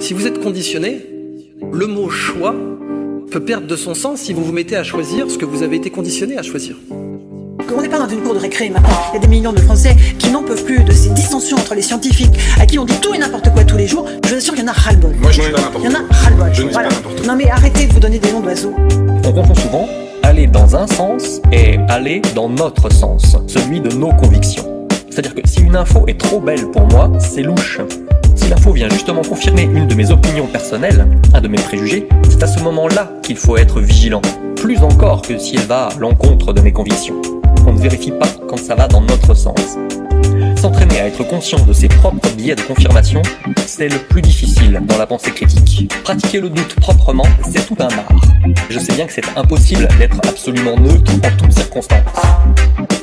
Si vous êtes conditionné, le mot choix peut perdre de son sens si vous vous mettez à choisir ce que vous avez été conditionné à choisir. On n'est pas dans une cour de récré maintenant. Il y a des millions de Français qui n'en peuvent plus de ces dissensions entre les scientifiques à qui on dit tout et n'importe quoi tous les jours. Je vous assure qu'il y en a ras-le-bol. Moi je dis pas n'importe quoi. Il y en a ras-le-bol. Je ne dis pas n'importe quoi. Non mais arrêtez de vous donner des noms d'oiseaux. On confond souvent aller dans un sens et aller dans notre sens, celui de nos convictions. C'est-à-dire que si une info est trop belle pour moi, c'est louche. Si l'info vient justement confirmer une de mes opinions personnelles, un de mes préjugés, c'est à ce moment-là qu'il faut être vigilant. Plus encore que si elle va à l'encontre de mes convictions. On ne vérifie pas quand ça va dans notre sens. S'entraîner à être conscient de ses propres biais de confirmation, c'est le plus difficile dans la pensée critique. Pratiquer le doute proprement, c'est tout un art. Je sais bien que c'est impossible d'être absolument neutre en toutes circonstances.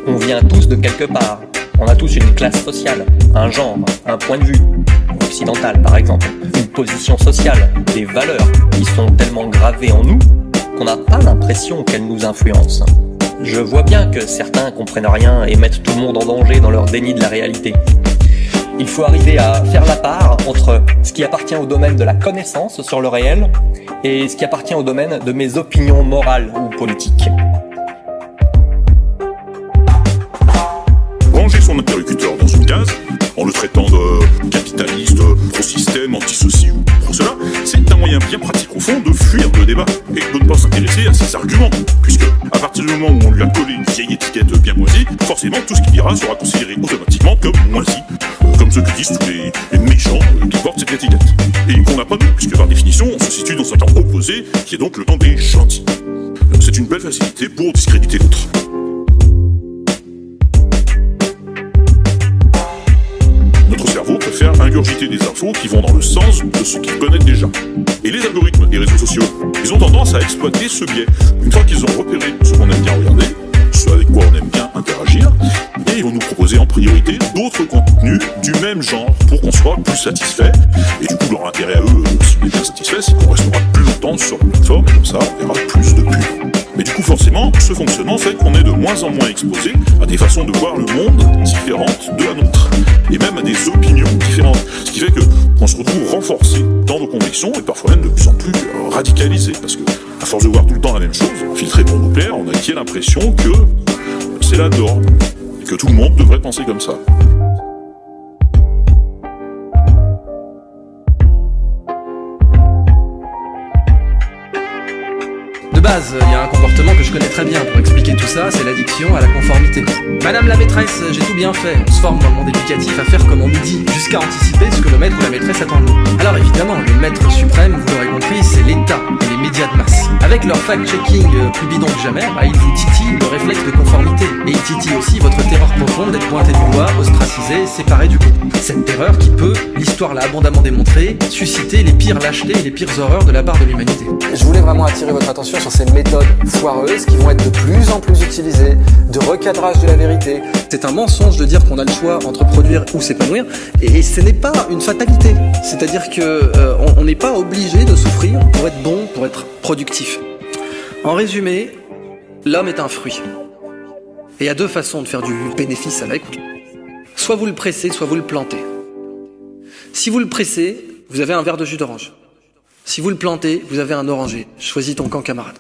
On vient tous de quelque part. On a tous une classe sociale, un genre, un point de vue, occidental par exemple, une position sociale, des valeurs qui sont tellement gravées en nous qu'on n'a pas l'impression qu'elles nous influencent. Je vois bien que certains comprennent rien et mettent tout le monde en danger dans leur déni de la réalité. Il faut arriver à faire la part entre ce qui appartient au domaine de la connaissance sur le réel et ce qui appartient au domaine de mes opinions morales ou politiques. Ranger son interlocuteur dans une case, en le traitant de capitaliste, pro-système, anti-ceci ou pro-cela, c'est un moyen bien pratique au fond de fuir le débat et de ne pas s'intéresser à ses arguments, puisque à partir du moment où on lui a collé une vieille étiquette bien moisie, forcément tout ce qu'il dira sera considéré automatiquement comme moisi, comme ceux que disent tous les méchants qui portent cette étiquette. Et qu'on n'a pas nous, puisque par définition on se situe dans un camp opposé, qui est donc le camp des gentils. C'est une belle facilité pour discréditer l'autre. Notre cerveau préfère ingurgiter des infos qui vont dans le sens de ce qu'il connaît déjà. Et les algorithmes des réseaux sociaux, ils ont tendance à exploiter ce biais. Une fois qu'ils ont repéré ce qu'on aime bien regarder, ce avec quoi on aime bien interagir, et ils vont nous proposer en priorité d'autres contenus du même genre pour qu'on soit plus satisfait. Et du coup, leur intérêt à eux, si on est bien satisfait, c'est qu'on restera plus longtemps sur la plateforme, et comme ça, on verra plus de pubs. Mais du coup, forcément, ce fonctionnement fait qu'on est de moins en moins exposé à des façons de voir le monde différentes de la nôtre. Et même à des opinions différentes. Ce qui fait qu'on se retrouve renforcé dans nos convictions et parfois même de plus en plus radicalisé. Parce que, à force de voir tout le temps la même chose, filtrée pour nous plaire, on acquiert l'impression que c'est la norme. Et que tout le monde devrait penser comme ça. De base, il y a un comportement que je connais très bien pour expliquer tout ça, c'est l'addiction à la conformité. Madame la maîtresse, j'ai tout bien fait. On se forme dans le monde éducatif à faire comme on nous dit, jusqu'à anticiper ce que le maître ou la maîtresse attend de nous. Alors évidemment, le maître suprême, vous l'aurez compris, c'est l'État et les médias de masse. Avec leur fact-checking plus bidon que jamais, ils vous titillent le réflexe de conformité. Et ils titillent aussi votre terreur profonde d'être pointé du doigt, ostracisé, séparé du groupe. Cette terreur qui peut, l'histoire l'a abondamment démontré, susciter les pires lâchetés et les pires horreurs de la part de l'humanité. Je voulais vraiment attirer votre attention sur ces méthodes foireuses qui vont être de plus en plus utilisées, de recadrage de la vérité. C'est un mensonge de dire qu'on a le choix entre produire ou s'épanouir, et ce n'est pas une fatalité. C'est-à-dire que on n'est pas obligé de souffrir pour être bon, pour être productif. En résumé, l'homme est un fruit. Et il y a deux façons de faire du bénéfice avec. Soit vous le pressez, soit vous le plantez. Si vous le pressez, vous avez un verre de jus d'orange. Si vous le plantez, vous avez un oranger. Choisis ton camp, camarade.